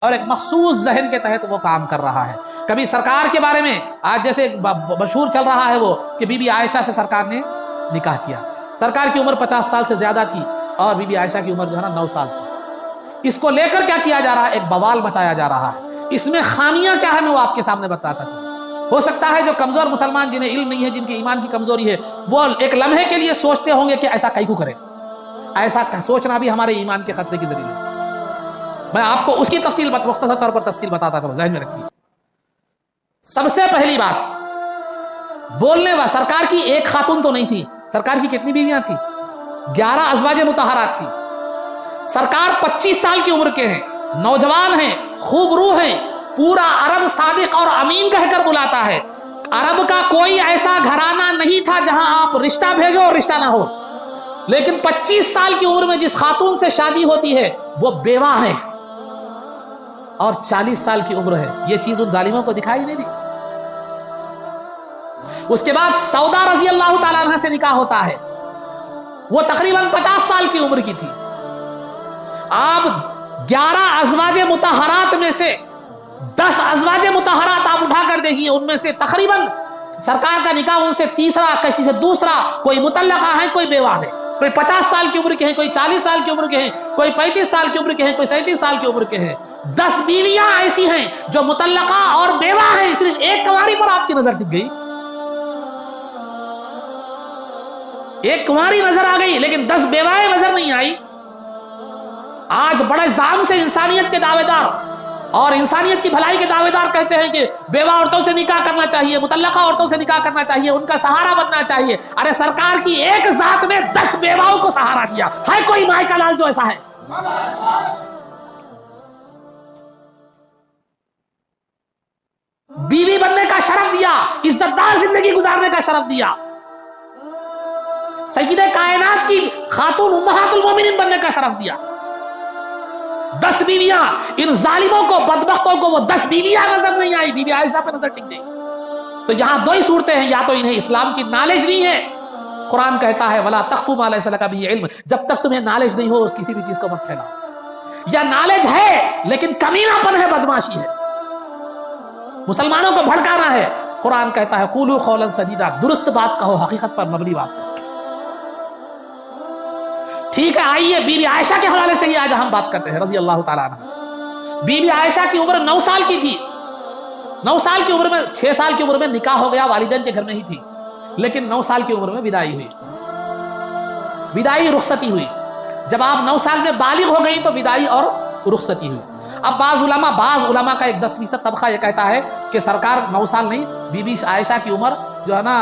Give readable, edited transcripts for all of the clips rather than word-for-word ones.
اور ایک مخصوص ذہن کے تحت وہ کام کر رہا ہے. کبھی سرکار کے بارے میں آج جیسے مشہور چل رہا ہے وہ کہ بی بی عائشہ سے سرکار نے نکاح کیا. سرکار کی عمر 50 سال سے زیادہ تھی اور بی بی عائشہ کی عمر جو ہے نا 9 سال تھی. اس کو لے کر کیا کیا جا رہا ہے؟ ایک بوال مچایا جا رہا ہے. اس میں خامیاں کیا ہے میں وہ آپ کے سامنے بتاتا چلوں. ہو سکتا ہے جو کمزور مسلمان جنہیں علم نہیں ہے، جن کی ایمان کی کمزوری ہے، وہ ایک لمحے کے لیے سوچتے ہوں گے کہ ایسا کئی کو کرے. ایسا سوچنا بھی ہمارے ایمان کے خطرے کی دلیل ہے. میں آپ کو اس کی تفصیل مختصر طور پر تفصیل بتاتا ہوں، ذہن میں رکھیے. سب سے پہلی بات، بولنے والا سرکار کی ایک خاتون تو نہیں تھی. سرکار کی کتنی بیویاں تھی؟ 11 ازواج مطہرات تھی. سرکار 25 سال کی عمر کے ہیں، نوجوان ہیں، خوب روح ہیں. پورا عرب صادق اور امین کہہ کر بلاتا ہے. عرب کا کوئی ایسا گھرانہ نہیں تھا جہاں آپ رشتہ بھیجو اور رشتہ نہ ہو. لیکن 25 سال کی عمر میں جس خاتون سے شادی ہوتی ہے وہ بیوہ ہے اور 40 سال کی عمر ہے. یہ چیز ان ظالموں کو دکھائی نہیں دی. اس کے بعد سودا رضی اللہ تعالیٰ عنہ سے نکاح ہوتا ہے. وہ تقریباً 50 سال کی عمر کی تھی. آپ 11 ازواج مطہرات میں سے 10 ازواج مطہرات آپ اٹھا کر دیکھیے، ان میں سے تقریباً سرکار کا نکاح ان سے تیسرا، کسی سے دوسرا. کوئی مطلقہ ہے، کوئی بیوہ ہے. کوئی 50 سال کی عمر کے ہیں، کوئی 40 سال کی عمر کے ہیں، کوئی 35 سال کی عمر کے ہیں، کوئی 37 سال کی عمر کے ہیں. 10 بیویاں ایسی ہیں جو مطلقہ اور بیوہ ہیں. صرف ایک کنواری پر آپ کی نظر ٹک گئی، ایک کنواری نظر آ گئی، لیکن 10 بیوائیں نظر نہیں آئی. آج بڑے زام سے انسانیت کے دعوے دار اور انسانیت کی بھلائی کے دعوے دار کہتے ہیں کہ بیوہ عورتوں سے نکاح کرنا چاہیے، مطلقہ عورتوں سے نکاح کرنا چاہیے، ان کا سہارا بننا چاہیے. ارے سرکار کی ایک ذات نے 10 بیواؤں کو سہارا دیا. ہے کوئی مائی کا لال جو ایسا ہے؟ بیوی بننے کا شرف دیا، عزت دار زندگی گزارنے کا شرف دیا، سیدہ کائنات کی خاتون امہات المومنین بننے کا شرف دیا. 10 بیویاں. ان ظالموں کو، بدبختوں کو وہ 10 بیویاں نظر نہیں آئی، بی بی عائشہ پہ نظر ٹک گئی. تو یہاں دو ہی صورتیں ہیں، یا تو انہیں اسلام کی نالج نہیں ہے. قرآن کہتا ہے وَلَا تَخْفُ مَا لَيْسَ لَكَ بِهِ عِلْمٌ، جب تک تمہیں نالج نہیں ہو اس کسی بھی چیز کو مت پھیلاؤ. یا نالج ہے لیکن کمینہ پن ہے، بدماشی ہے، مسلمانوں کو بھڑکانا ہے. قرآن کہتا ہے قولوا قولا سدیدا، درست بات کہو، حقیقت پر مبنی بات کہو. ٹھیک ہے، آئیے بی بی عائشہ کے حوالے سے ہی آج ہم بات کرتے ہیں رضی اللہ تعالیٰ عنہ. بی بی عائشہ کی عمر 9 سال کی تھی. 9 سال کی عمر میں، 6 سال کی عمر میں نکاح ہو گیا، والدین کے گھر میں ہی تھی. لیکن 9 سال کی عمر میں بدائی ہوئی، بدائی رخصتی ہوئی. جب آپ 9 سال میں بالغ ہو گئی تو بدائی اور رخصتی ہوئی. اب بعض علماء کا ایک 10% طبقہ یہ کہتا ہے کہ سرکار 9 سال نہیں، بی بی عائشہ کی عمر جو ہے نا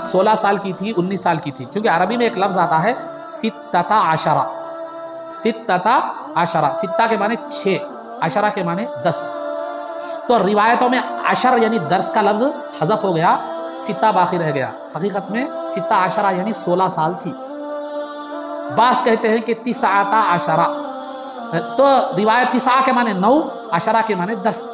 16 سال کی تھی، 19 سال کی تھی. کیونکہ عربی میں ایک لفظ آتا ہے ستۃ عشرہ. ستہ کے معنی 6، عشرہ کے معنی 10. تو روایتوں میں عشر یعنی 10 کا لفظ حذف ہو گیا، ستہ باقی رہ گیا. حقیقت میں ستہ عشرہ یعنی 16 سال تھی. بعض کہتے ہیں کہ 19 عشرہ. تو روایت 9 کے معنی 9، عشرہ کے معنی 10.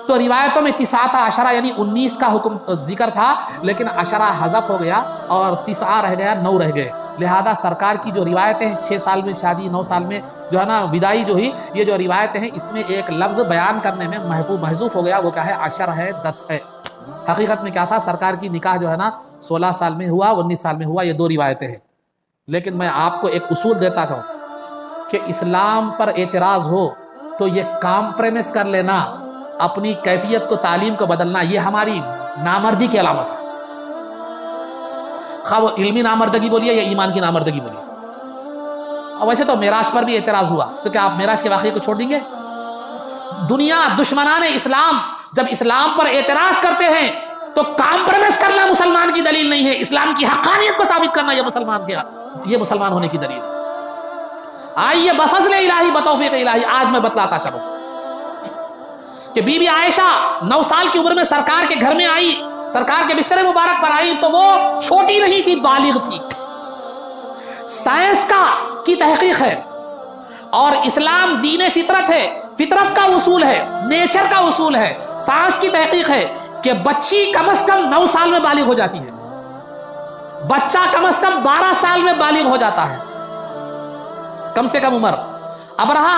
تو روایتوں میں 19 عشرہ یعنی 19 کا حکم ذکر تھا، لیکن عشرہ حذف ہو گیا اور 9 رہ گیا، 9 رہ گئے. لہذا سرکار کی جو روایتیں ہیں 6 سال میں شادی، 9 سال میں جو ہے نا بدائی جو ہوئی، یہ جو روایتیں ہیں اس میں ایک لفظ بیان کرنے میں محذوف ہو گیا. وہ کیا ہے؟ عشر ہے، 10 ہے. حقیقت میں کیا تھا؟ سرکار کی نکاح جو ہے نا 16 سال میں ہوا، 19 سال میں ہوا. یہ 2 روایتیں ہیں. لیکن میں آپ کو ایک اصول دیتا ہوں کہ اسلام پر اعتراض ہو تو یہ کمپرومائز کر لینا، اپنی کیفیت کو، تعلیم کو بدلنا، یہ ہماری نامردی کی علامت ہے. خواہ وہ علمی نامردگی بولیے یا ایمان کی نامردگی بولیے. اور ویسے تو معراج پر بھی اعتراض ہوا، تو کیا آپ معراج کے واقعے کو چھوڑ دیں گے؟ دنیا دشمنان اسلام جب اسلام پر اعتراض کرتے ہیں تو کمپرومائز کرنا مسلمان کی دلیل نہیں ہے. اسلام کی حقانیت کو ثابت کرنا یہ مسلمان ہونے کی دلیل ہے. آئیے بفضل الہی، بتوفیق الہی آج میں بتلاتا چلوں کہ بی بی عائشہ 9 سال کی عمر میں سرکار کے گھر میں آئی، سرکار کے بستر مبارک پر آئی تو وہ چھوٹی نہیں تھی، بالغ تھی. سائنس کی تحقیق ہے اور اسلام دین فطرت ہے، فطرت کا اصول ہے، نیچر کا اصول ہے. سائنس کی تحقیق ہے کہ بچی کم از کم 9 سال میں بالغ ہو جاتی ہے، بچہ کم از کم 12 سال میں بالغ ہو جاتا ہے، کم سے کم عمر. ابرہا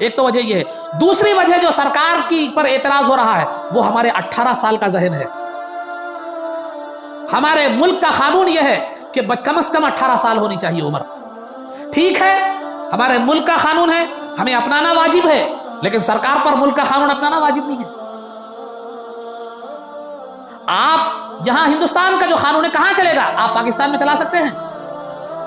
ایک تو وجہ یہ ہے. دوسری وجہ جو سرکار کی پر اعتراض ہو رہا ہے وہ ہمارے 18 سال کا ذہن ہے. ہمارے ملک کا قانون یہ ہے کہ کم از کم 18 سال ہونی چاہیے عمر. ٹھیک ہے ہمارے ملک کا قانون ہے, ہمیں اپنانا واجب ہے, لیکن سرکار پر ملک کا قانون اپنانا واجب نہیں ہے. آپ یہاں ہندوستان کا جو قانون ہے کہاں چلے گا؟ آپ پاکستان میں چلا سکتے ہیں,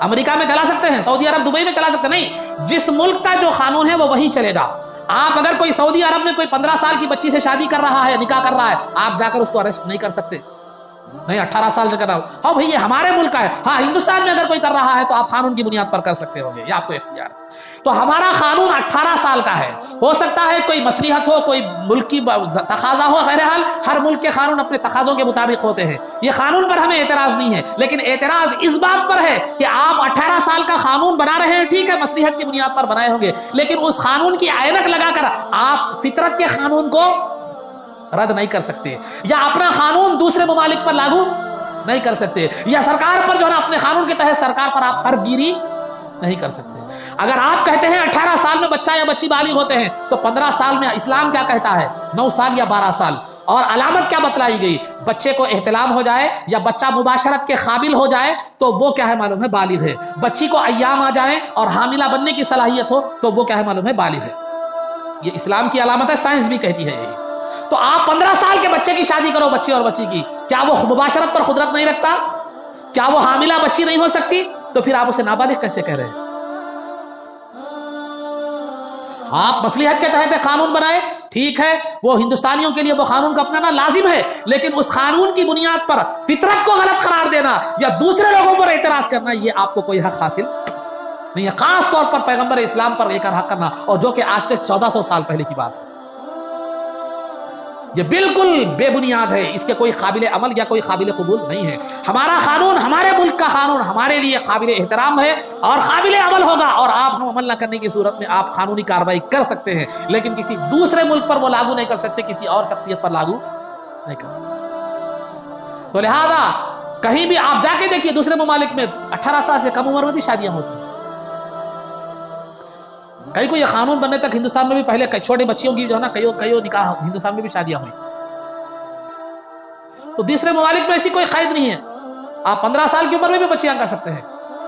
امریکہ میں چلا سکتے ہیں, سعودی عرب دبئی میں چلا سکتے ہیں؟ نہیں, جس ملک کا جو قانون ہے وہ وہیں چلے گا. آپ اگر کوئی سعودی عرب میں کوئی 15 سال کی بچی سے شادی کر رہا ہے, نکاح کر رہا ہے, آپ جا کر اس کو اریسٹ نہیں کر سکتے. نہیں 18 سال سے کر رہا ہوں. ہاں بھئی یہ ہمارے ملک کا ہے. ہاں ہندوستان میں اگر کوئی کر رہا ہے تو آپ قانون کی بنیاد پر کر سکتے ہوں گے, یہ آپ کو اختیار ہے. تو ہمارا قانون 18 سال کا ہے. ہو سکتا ہے کوئی مصلحت ہو, کوئی ملک کی تقاضا ہو, بہرحال ہر ملک کے قانون اپنے تقاضوں کے مطابق ہوتے ہیں. یہ قانون پر ہمیں اعتراض نہیں ہے, لیکن اعتراض اس بات پر ہے کہ آپ 18 سال کا قانون بنا رہے ہیں. ٹھیک ہے مصلحت کی بنیاد پر بنائے ہوں گے, لیکن اس قانون کی عینک لگا کر آپ فطرت کے قانون کو رد نہیں کر سکتے, یا اپنا قانون دوسرے ممالک پر لاگو نہیں کر سکتے, یا سرکار پر جو ہے نا اپنے قانون کے تحت سرکار پر آپ حرف گیری نہیں کر سکتے. اگر آپ کہتے ہیں 18 سال میں بچہ یا بچی بالغ ہوتے ہیں تو 15 سال میں اسلام کیا کہتا ہے 9 سال یا 12 سال, اور علامت کیا بتلائی گئی؟ بچے کو احتلام ہو جائے یا بچہ مباشرت کے قابل ہو جائے تو وہ کیا ہے معلوم ہے بالغ ہے. بچی کو ایام آ جائیں اور حاملہ بننے کی صلاحیت ہو تو وہ کیا ہے معلوم ہے بالغ ہے. یہ اسلام کی علامت ہے, سائنس بھی کہتی ہے یہی. تو آپ 15 سال کے بچے کی شادی کرو, بچے اور بچی کی, کیا وہ مباشرت پر قدرت نہیں رکھتا؟ کیا وہ حاملہ بچی نہیں ہو سکتی؟ تو پھر آپ اسے نابالغ کیسے کہہ رہے ہیں؟ آپ مصلحت کے تحت قانون بنائے, ٹھیک ہے وہ ہندوستانیوں کے لیے وہ قانون کا اپنانا لازم ہے, لیکن اس قانون کی بنیاد پر فطرت کو غلط قرار دینا یا دوسرے لوگوں پر اعتراض کرنا, یہ آپ کو کوئی حق حاصل نہیں ہے. خاص طور پر پیغمبر اسلام پر ایک حق کرنا, اور جو کہ آج سے 1400 سال پہلے کی بات ہے. یہ بالکل بے بنیاد ہے, اس کے کوئی قابل عمل یا کوئی قابل قبول نہیں ہے. ہمارا قانون, ہمارے ملک کا قانون ہمارے لیے قابل احترام ہے اور قابل عمل ہوگا, اور آپ ہم عمل نہ کرنے کی صورت میں آپ قانونی کارروائی کر سکتے ہیں, لیکن کسی دوسرے ملک پر وہ لاگو نہیں کر سکتے, کسی اور شخصیت پر لاگو نہیں کر سکتے. تو لہذا کہیں بھی آپ جا کے دیکھیے دوسرے ممالک میں 18 سال سے کم عمر میں بھی شادیاں ہوتی ہیں. کئی کو یہ قانون بننے تک ہندوستان میں بھی پہلے چھوٹے بچیوں کی جو ہے نا کئی نکاح ہندوستان میں بھی شادیاں ہوئی. تو دوسرے ممالک میں ایسی کوئی قید نہیں ہے, آپ 15 سال کی عمر میں بھی بچیاں کر سکتے ہیں,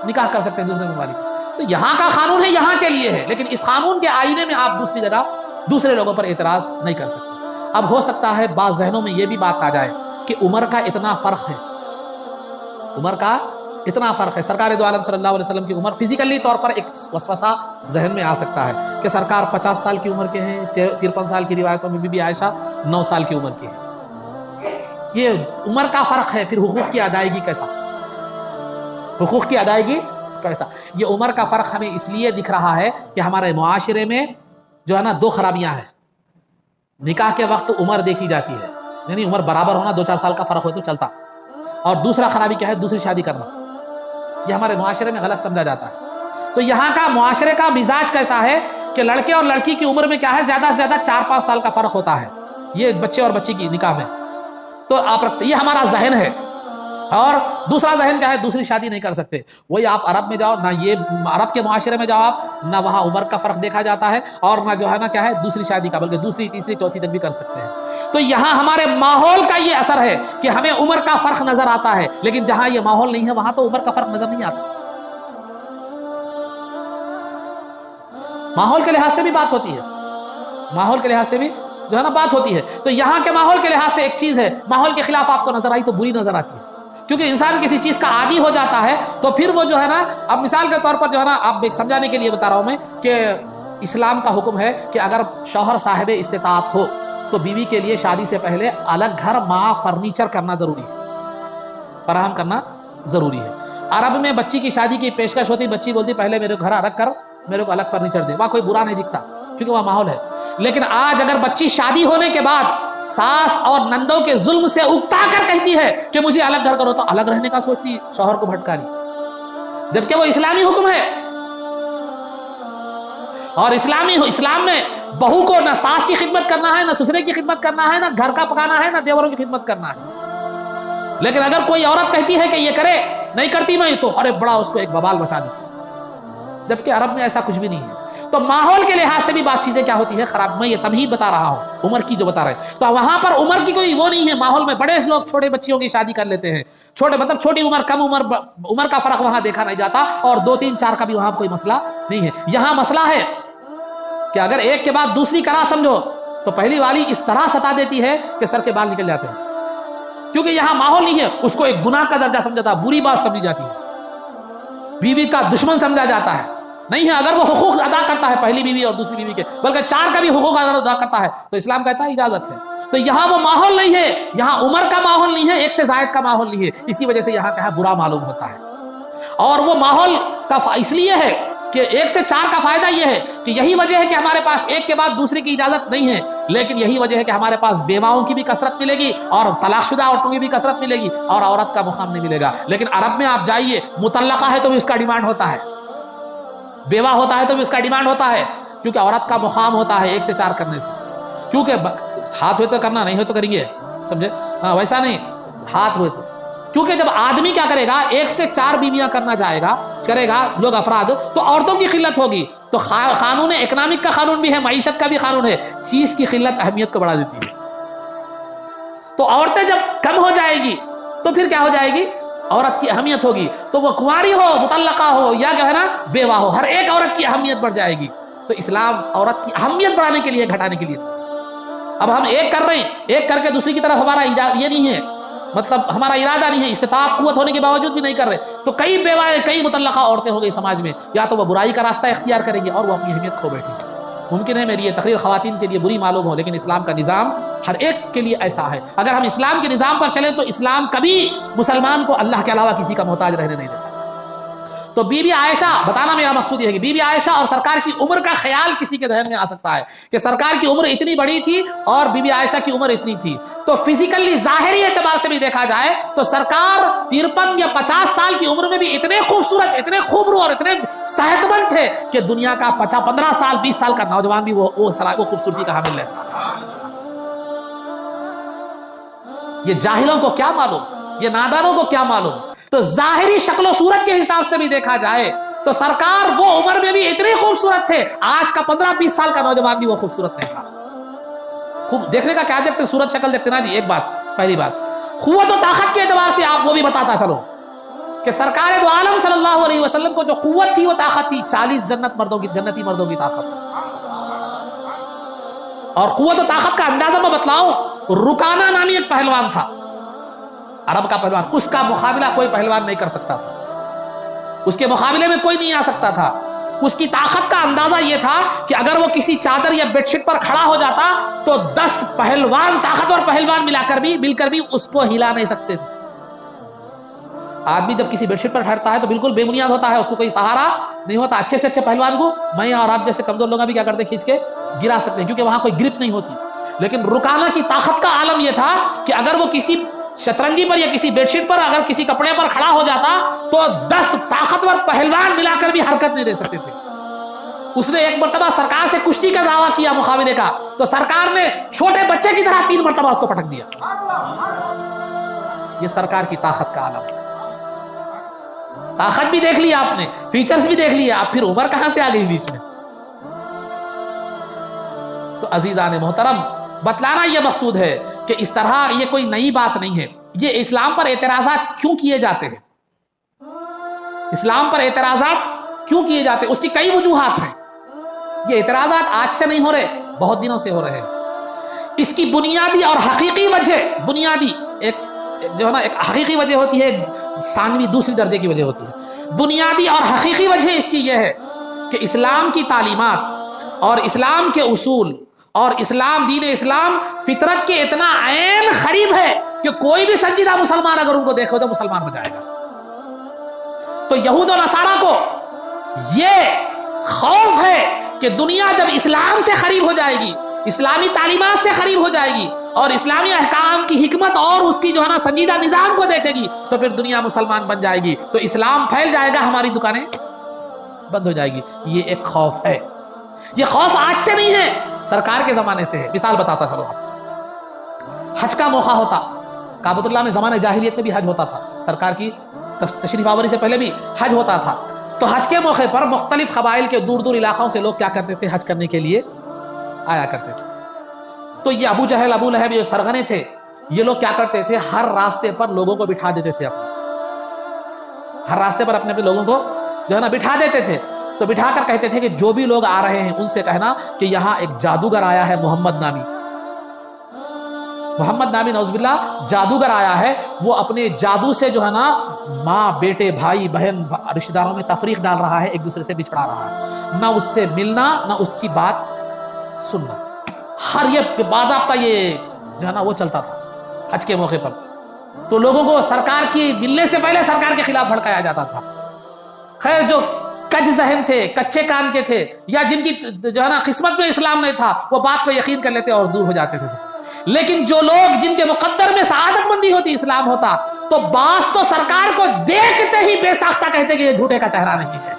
نکاح کر سکتے ہیں دوسرے ممالک. تو یہاں کا قانون ہے, یہاں کے لیے ہے, لیکن اس قانون کے آئینے میں آپ دوسری جگہ دوسرے لوگوں پر اعتراض نہیں کر سکتے. اب ہو سکتا ہے بعض ذہنوں میں یہ بھی بات آ جائے کہ عمر کا اتنا فرق ہے, عمر کا اتنا فرق ہے. سرکار دو عالم صلی اللہ علیہ وسلم کی عمر فزیکلی طور پر ایک وسوسہ ذہن میں آ سکتا ہے کہ سرکار 50 سال کی عمر کے ہیں, 53 سال کی روایتوں میں بی بی عائشہ 9 سال کی عمر کی ہے. یہ عمر کا فرق ہے, پھر حقوق کی ادائیگی کیسا, حقوق کی ادائیگی کیسا؟ یہ عمر کا فرق ہمیں اس لیے دکھ رہا ہے کہ ہمارے معاشرے میں جو ہے نا 2 خرابیاں ہیں. نکاح کے وقت عمر دیکھی جاتی ہے, یعنی عمر برابر ہونا, 2-4 سال کا فرق ہو تو چلتا. اور دوسرا خرابی کیا ہے؟ دوسری شادی کرنا. یہ ہمارے معاشرے میں غلط سمجھا جاتا ہے. تو یہاں کا معاشرے کا مزاج کیسا ہے کہ لڑکے اور لڑکی کی عمر میں کیا ہے زیادہ سے زیادہ 4-5 سال کا فرق ہوتا ہے, یہ بچے اور بچی کی نکاح میں. تو آپ رکھتے, یہ ہمارا ذہن ہے. اور دوسرا ذہن کیا ہے؟ دوسری شادی نہیں کر سکتے. وہی آپ عرب میں جاؤ نہ, یہ عرب کے معاشرے میں جاؤ آپ, نہ وہاں عمر کا فرق دیکھا جاتا ہے, اور نہ جو ہے نا کیا ہے دوسری شادی کا, بلکہ دوسری تیسری چوتھی تک بھی کر سکتے ہیں. تو یہاں ہمارے ماحول کا یہ اثر ہے کہ ہمیں عمر کا فرق نظر آتا ہے, لیکن جہاں یہ ماحول نہیں ہے وہاں تو عمر کا فرق نظر نہیں آتا. ماحول کے لحاظ سے بھی بات ہوتی ہے, ماحول کے لحاظ سے بھی جو ہے نا بات ہوتی ہے. تو یہاں کے ماحول کے لحاظ سے ایک چیز ہے, ماحول کے خلاف آپ کو نظر آئی تو بری نظر آتی ہے, کیونکہ انسان کسی چیز کا عادی ہو جاتا ہے تو پھر وہ جو ہے نا, اب مثال کے طور پر جو ہے نا, آپ ایک سمجھانے کے لیے بتا رہا ہوں میں کہ اسلام کا حکم ہے کہ اگر شوہر صاحب استطاعت ہو تو بیوی کے لیے شادی سے پہلے الگ گھر, ماں, فرنیچر کرنا ضروری ہے, فراہم کرنا ضروری ہے. عرب میں بچی کی شادی کی پیشکش ہوتی, بچی بولتی پہلے میرے گھر الگ کر, میرے کو الگ فرنیچر دے, وہاں کوئی برا نہیں دکھتا کیونکہ وہاں ماحول ہے. لیکن آج اگر بچی شادی ہونے کے بعد ساس اور نندوں کے ظلم سے اکتا کر کہتی ہے کہ مجھے الگ گھر کرو, تو الگ رہنے کا سوچتی شوہر کو بھٹکا رہی, جبکہ وہ اسلامی حکم ہے. اور اسلام میں بہو کو نہ ساس کی خدمت کرنا ہے, نہ سسرے کی خدمت کرنا ہے, نہ گھر کا پکانا ہے, نہ دیوروں کی خدمت کرنا ہے. لیکن اگر کوئی عورت کہتی ہے کہ یہ کرے, نہیں کرتی میں, تو ارے بڑا اس کو ایک ببال مچا دی, جبکہ عرب میں ایسا کچھ بھی نہیں ہے. تو ماحول کے لحاظ سے بھی بعض چیزیں کیا ہوتی ہے خراب. میں یہ تمہید بتا رہا ہوں عمر کی جو بتا رہے ہیں. تو وہاں پر عمر کی کوئی وہ نہیں ہے. ماحول میں بڑے لوگ چھوٹے بچیوں کی شادی کر لیتے ہیں, چھوٹے مطلب چھوٹی عمر کم عمر کا فرق وہاں دیکھا نہیں جاتا, اور 2 3 4 کا بھی وہاں کوئی مسئلہ نہیں ہے. یہاں مسئلہ ہے کہ اگر ایک کے بعد دوسری کرا سمجھو تو پہلی والی اس طرح ستا دیتی ہے کہ سر کے بال نکل جاتے ہیں, کیونکہ یہاں ماحول نہیں ہے. اس کو ایک گناہ کا درجہ سمجھا جاتا, بری بات سمجھی جاتی ہے, بیوی کا دشمن سمجھا جاتا ہے. نہیں ہے, اگر وہ حقوق ادا کرتا ہے پہلی بیوی اور دوسری بیوی کے, بلکہ 4 کا بھی حقوق ادا کرتا ہے, تو اسلام کہتا ہے اجازت ہے. تو یہاں وہ ماحول نہیں ہے, یہاں عمر کا ماحول نہیں ہے, 1 سے زائد کا ماحول نہیں ہے. اسی وجہ سے یہاں کیا برا معلوم ہوتا ہے. اور وہ ماحول کا اس لیے ہے کہ 1 سے 4 کا فائدہ یہ ہے کہ یہی وجہ ہے کہ ہمارے پاس ایک کے بعد دوسرے کی اجازت نہیں ہے, لیکن یہی وجہ ہے کہ ہمارے پاس بیواؤں کی بھی کثرت ملے گی اور طلاق شدہ عورتوں کی بھی کثرت ملے گی, اور عورت کا مقام نہیں ملے گا. لیکن عرب میں آپ جائیے, مطلقہ ہے تو بھی اس کا ڈیمانڈ ہوتا ہے, بیوہ ہوتا ہے تو بھی اس کا ڈیمانڈ ہوتا ہے, کیونکہ عورت کا مقام ہوتا ہے 1 سے 4 کرنے سے. کیونکہ ہاتھ ہوئے تو کرنا, نہیں ہوئے تو کریں گے, سمجھے؟ ہاں ویسا نہیں, ہاتھ ہوئے تو. کیونکہ جب آدمی کیا کرے گا 1 سے 4 بیویاں کرے گا لوگ افراد, تو عورتوں کی قلت ہوگی. تو قانون اکنامک کا قانون بھی ہے, معیشت کا بھی قانون ہے, چیز کی قلت اہمیت کو بڑھا دیتی ہے. تو عورتیں جب کم ہو جائے گی تو پھر کیا ہو جائے گی, عورت کی اہمیت ہوگی. تو وہ کنواری ہو, مطلقہ ہو, یا جو ہے نا بیوہ ہو, ہر ایک عورت کی اہمیت بڑھ جائے گی. تو اسلام عورت کی اہمیت بڑھانے کے لیے, گھٹانے کے لیے. اب ہم ایک کر رہے ہیں, ایک کر کے دوسری کی طرف ہمارا یہ نہیں ہے, مطلب ہمارا ارادہ نہیں ہے, استطاعت قوت ہونے کے باوجود بھی نہیں کر رہے, تو کئی بیوائیں, کئی مطلقہ عورتیں ہو گئی سماج میں. یا تو وہ برائی کا راستہ اختیار کریں گے اور وہ اپنی اہمیت کھو بیٹھیں. ممکن ہے میری یہ تقریر خواتین کے لیے بری معلوم ہو, لیکن اسلام کا نظام ہر ایک کے لیے ایسا ہے. اگر ہم اسلام کے نظام پر چلیں تو اسلام کبھی مسلمان کو اللہ کے علاوہ کسی کا محتاج رہنے نہیں دیتا. تو بی بی عائشہ, بتانا میرا مقصود یہ ہے کہ بی بی عائشہ اور سرکار کی عمر کا خیال کسی کے ذہن میں آ سکتا ہے کہ سرکار کی عمر اتنی بڑی تھی اور بی بی عائشہ کی عمر اتنی تھی. تو فزیکلی ظاہری اعتبار سے بھی دیکھا جائے تو سرکار 53 یا 50 سال کی عمر میں بھی اتنے خوبصورت, اتنے خوبرو اور اتنے صحت مند تھے کہ دنیا کا 15 سال 20 سال کا نوجوان بھی وہ خوبصورتی کا حامل تھا. یہ جاہلوں کو کیا معلوم, یہ نادانوں کو کیا معلوم. تو ظاہری شکل و صورت کے حساب سے بھی دیکھا جائے تو سرکار وہ عمر میں بھی اتنے خوبصورت تھے, آج کا 15-20 سال کا نوجوان بھی وہ خوبصورت نہیں تھا. خوب دیکھنے کا کیا دیکھتے, صورت شکل دیکھتے نا جی. ایک بات, پہلی بات, قوت و طاقت کے اعتبار سے آپ وہ بھی بتاتا چلو کہ سرکار دو عالم صلی اللہ علیہ وسلم کو جو قوت تھی وہ طاقت تھی 40 جنتی مردوں کی طاقت تھی. اور قوت و طاقت کا اندازہ میں بتلاؤں, رکانہ نامی ایک پہلوان تھا, عرب کا پہلوان, اس کا مقابلہ کوئی پہلوان نہیں کر سکتا تھا, اس کے مقابلے میں کوئی نہیں آ سکتا تھا. اس کی طاقت کا اندازہ یہ تھا کہ اگر وہ کسی چادر یا بیڈ شیٹ پر کھڑا ہو جاتا تو 10 پہلوان, طاقتور پہلوان مل کر بھی اس کو ہلا نہیں سکتے تھے. آدمی جب کسی بیڈ شیٹ پر ٹھہرتا ہے تو بالکل بے بنیاد ہوتا ہے, اس کو کوئی سہارا نہیں ہوتا. اچھے سے اچھے پہلوان کو میں اور آپ جیسے کمزور لوگ بھی کیا کرتے, کھینچ کے گرا سکتے ہیں, کیونکہ وہاں کوئی گرپ نہیں ہوتی. لیکن رکانہ کی طاقت کا عالم یہ تھا کہ اگر وہ کسی شطرنجی پر یا کسی بیڈ شیٹ پر, اگر کسی کپڑے پر کھڑا ہو جاتا تو 10 طاقتور پہلوان ملا کر بھی حرکت نہیں دے سکتے تھے. اس نے ایک مرتبہ سرکار سے کشتی کا دعویٰ کیا مقابلے کا, تو سرکار نے چھوٹے بچے کی طرح 3 مرتبہ اس کو پٹک دیا. یہ سرکار کی طاقت کا عالم ہے. طاقت بھی دیکھ لی آپ نے, فیچرز بھی دیکھ لیے, آپ پھر عمر کہاں سے آ گئی بیچ میں. تو عزیزان محترم, بتلانا یہ مقصود ہے کہ اس طرح یہ کوئی نئی بات نہیں ہے. یہ اسلام پر اعتراضات کیوں کیے جاتے ہیں, اسلام پر اعتراضات کیوں کیے جاتے ہیں, اس کی کئی وجوہات ہیں. یہ اعتراضات آج سے نہیں ہو رہے, بہت دنوں سے ہو رہے ہیں. اس کی بنیادی اور حقیقی وجہ, بنیادی ایک جو ہے نا ایک حقیقی وجہ ہوتی ہے, ثانوی دوسری درجے کی وجہ ہوتی ہے. بنیادی اور حقیقی وجہ اس کی یہ ہے کہ اسلام کی تعلیمات اور اسلام کے اصول اور دین اسلام فطرت کے اتنا عین قریب ہے کہ کوئی بھی سنجیدہ مسلمان اگر ان کو دیکھو تو مسلمان ہو جائے گا. تو یہود و نصارہ کو یہ خوف ہے کہ دنیا جب اسلام سے قریب ہو جائے گی, اسلامی تعلیمات سے قریب ہو جائے گی اور اسلامی احکام کی حکمت اور اس کی جو ہے نا سنجیدہ نظام کو دیکھے گی, تو پھر دنیا مسلمان بن جائے گی, تو اسلام پھیل جائے گا, ہماری دکانیں بند ہو جائے گی. یہ ایک خوف ہے. یہ خوف آج سے نہیں ہے, سرکار کے زمانے سے ہے. مثال بتاتا چلو, حج کا موقع ہوتا, کعبۃ اللہ میں زمانہ جاہلیت میں بھی حج ہوتا تھا, سرکار کی تشریف آوری سے پہلے بھی حج ہوتا تھا. تو حج کے موقع پر مختلف قبائل کے دور دور علاقوں سے لوگ کیا کرتے تھے؟ حج کرنے کے لیے آیا کرتے تھے. تو یہ ابو جہل ابو لہب یہ سرغنے تھے، یہ لوگ کیا کرتے تھے؟ ہر راستے پر لوگوں کو بٹھا دیتے تھے، ہر راستے پر اپنے لوگوں کو جو ہے نا بٹھا دیتے تھے. تو بٹھا کر کہتے تھے کہ جو بھی لوگ آ رہے ہیں ان سے کہنا کہ یہاں ایک جادوگر آیا ہے محمد نامی، محمد نامی نعوذ باللہ جادوگر آیا ہے، وہ اپنے جادو سے جو ہے نا ماں بیٹے بھائی بہن رشتہ داروں میں تفریق ڈال رہا ہے، ایک دوسرے سے بچھڑا رہا ہے، نہ اس سے ملنا نہ اس کی بات سننا. ہر یہ باضابطہ یہ جو ہے نا وہ چلتا تھا حج کے موقع پر. تو لوگوں کو سرکار کی ملنے سے پہلے سرکار کے خلاف بھڑکایا جاتا تھا. خیر جو کج ذہن تھے، کچے کان کے تھے، یا جن کی جو ہے نا قسمت میں اسلام نہیں تھا، وہ بات پہ یقین کر لیتے اور دور ہو جاتے تھے. لیکن جو لوگ جن کے مقدر میں سعادت مندی ہوتی، اسلام ہوتا، تو باس تو سرکار کو دیکھتے ہی بے ساختہ کہتے کہ یہ جھوٹے کا چہرہ نہیں ہے.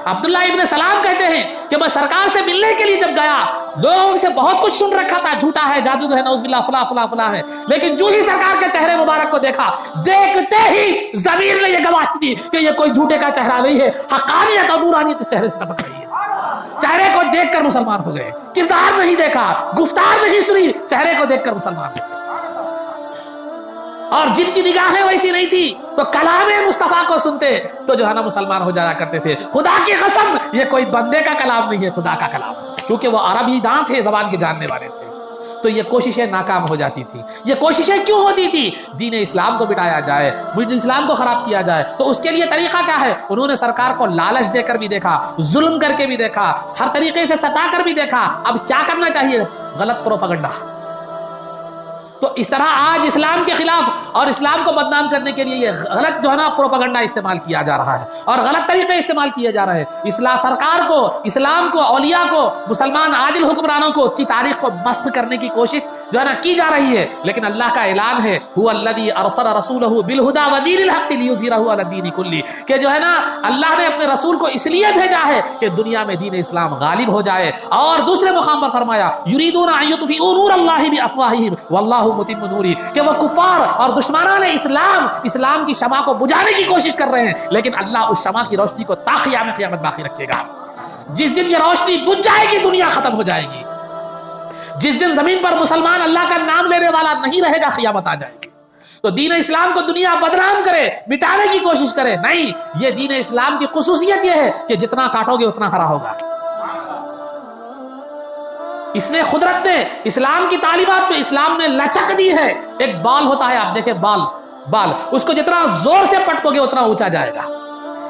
عبداللہ ابن سلام کہتے ہیں کہ میں سرکار سے ملنے کے لیے جب گیا، لوگوں سے بہت کچھ سن رکھا تھا، جھوٹا ہے، جادوگر ہے، نعوذ باللہ فلاں فلاں فلاں ہے، لیکن جو ہی سرکار کے چہرے مبارک کو دیکھا، دیکھتے ہی ضمیر نے یہ گواہی دی کہ یہ کوئی جھوٹے کا چہرہ نہیں ہے، حقانیت اور نورانیت اس چہرے سے ٹپک رہی ہے. چہرے کو دیکھ کر مسلمان ہو گئے، کردار نہیں دیکھا، گفتار نہیں سنی، چہرے کو دیکھ کر مسلمان ہو گئے. اور جن کی نگاہیں ویسی نہیں تھی تو کلام مصطفیٰ کو سنتے تو جو ہے نا مسلمان ہو جایا کرتے تھے. خدا کی قسم یہ کوئی بندے کا کلام نہیں ہے، خدا کا کلام، کیونکہ وہ عربی داں تھے، زبان کے جاننے والے تھے. تو یہ کوششیں ناکام ہو جاتی تھی. یہ کوششیں کیوں ہوتی تھی؟ دین اسلام کو مٹایا جائے، دین اسلام کو خراب کیا جائے. تو اس کے لیے طریقہ کیا ہے؟ انہوں نے سرکار کو لالچ دے کر بھی دیکھا، ظلم کر کے بھی دیکھا، ہر طریقے سے ستا کر بھی دیکھا. اب کیا کرنا چاہیے؟ غلط پروپیگنڈا. تو اس طرح آج اسلام کے خلاف اور اسلام کو بدنام کرنے کے لیے یہ غلط جو ہے نا پروپیگنڈا استعمال کیا جا رہا ہے اور غلط طریقے استعمال کیے جا رہے ہیں. اصلاح سرکار کو، اسلام کو، اولیاء کو، مسلمان عادل حکمرانوں کو کی تاریخ کو مسخ کرنے کی کوشش جو ہے نا کی جا رہی ہے. لیکن اللہ کا اعلان ہے هو الذی ارسل رسولہ بالہدی ودین الحق لیظہرہ علی الدین کلہ، کہ جو ہے نا اللہ نے اپنے رسول کو اس لیے بھیجا ہے کہ دنیا میں دین اسلام غالب ہو جائے. اور دوسرے مقام پر فرمایا یریدون ان یطفئوا نور اللہ بافواہہم واللہ متم نوری، کہ وہ کفار اور دشمنان اسلام کی شمع کو بجھانے کی کوشش کر رہے ہیں، لیکن اللہ اس شمع کی روشنی کو تا قیامت باقی رکھے گا. جس دن یہ روشنی بجھ جائے گی دنیا ختم ہو جائے گی. جس دن زمین پر مسلمان اللہ کا نام لینے والا نہیں رہے گا قیامت آ جائے گی. تو دین اسلام کو دنیا بدنام کرے، مٹانے کی کوشش کرے، نہیں، یہ دین اسلام کی خصوصیت یہ ہے کہ جتنا کاٹو گے اتنا ہرا ہوگا. اس نے قدرت نے اسلام کی تعلیمات میں اسلام نے لچک دی ہے. ایک بال ہوتا ہے، آپ دیکھیں بال اس کو جتنا زور سے پٹکو گے اتنا اونچا جائے گا.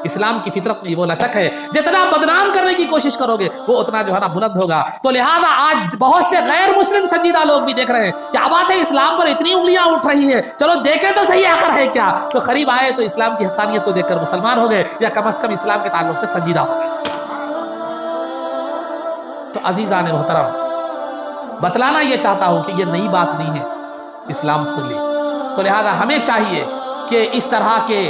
اسلام کی فطرت میں وہ لچک ہے، جتنا بدنام کرنے کی کوشش کرو گے وہ اتنا جو ہے نا بلند ہوگا. تو لہذا آج بہت سے غیر مسلم سنجیدہ لوگ بھی دیکھ رہے ہیں کیا بات ہے اسلام پر اتنی انگلیاں اٹھ رہی ہے، چلو دیکھیں تو صحیح آخر ہے کیا. تو قریب آئے تو اسلام کی حقانیت کو دیکھ کر مسلمان ہو گئے، یا کم از کم اسلام کے تعلق سے سنجیدہ ہو گئے. تو عزیزان محترم، بتلانا یہ چاہتا ہوں کہ یہ نئی بات نہیں ہے اسلام کے لیے. تو لہذا ہمیں چاہیے کہ اس طرح کے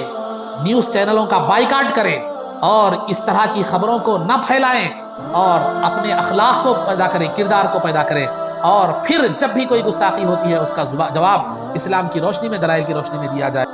نیوز چینلوں کا بائیکاٹ کریں اور اس طرح کی خبروں کو نہ پھیلائیں اور اپنے اخلاق کو پیدا کریں، کردار کو پیدا کریں. اور پھر جب بھی کوئی گستاخی ہوتی ہے اس کا جواب اسلام کی روشنی میں، دلائل کی روشنی میں دیا جائے.